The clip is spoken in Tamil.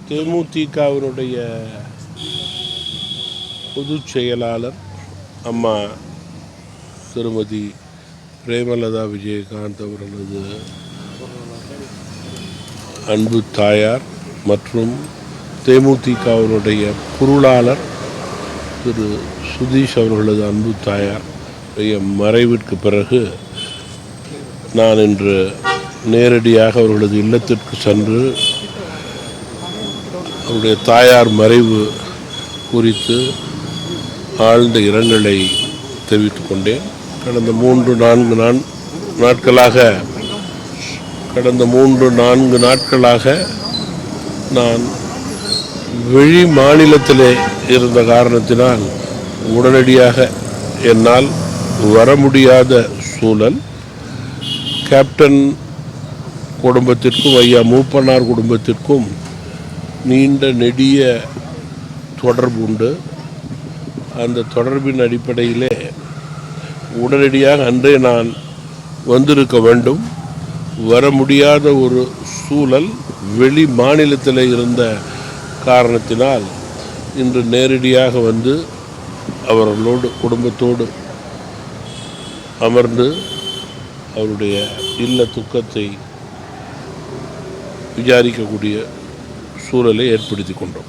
தேமுதிகவினுடைய பொதுச் செயலாளர் அம்மா திருமதி பிரேமலதா விஜயகாந்த் அவர்களது அன்பு தாயார் மற்றும் தேமுதிகவினுடைய பொருளாளர் திரு சுதீஷ் அவர்களது அன்பு தாயார் மறைவிற்கு பிறகு நான் இன்று நேரடியாக அவர்களது இல்லத்திற்கு சென்று அவருடைய தாயார் மறைவு குறித்து ஆழ்ந்த இரங்கலை தெரிவித்துக் கொண்டேன். கடந்த 3-4 நாட்களாக நான் வெளி மாநிலத்திலே இருந்த காரணத்தினால் உடனடியாக என்னால் வர முடியாத சூழல். கேப்டன் குடும்பத்திற்கும் ஐயா மூப்பனார் குடும்பத்திற்கும் நீண்ட நெடிய தொடர்பு உண்டு. அந்த தொடர்பின் அடிப்படையிலே உடனடியாக அன்றே நான் வந்திருக்க வேண்டும். வர முடியாத ஒரு சூழல் வெளி மாநிலத்தில் இருந்த காரணத்தினால் இன்று நேரடியாக வந்து அவர்களோடு குடும்பத்தோடு அமர்ந்து அவருடைய இல்ல துக்கத்தை விசாரிக்கக்கூடிய சூழலை ஏற்படுத்தி கொண்டோம்.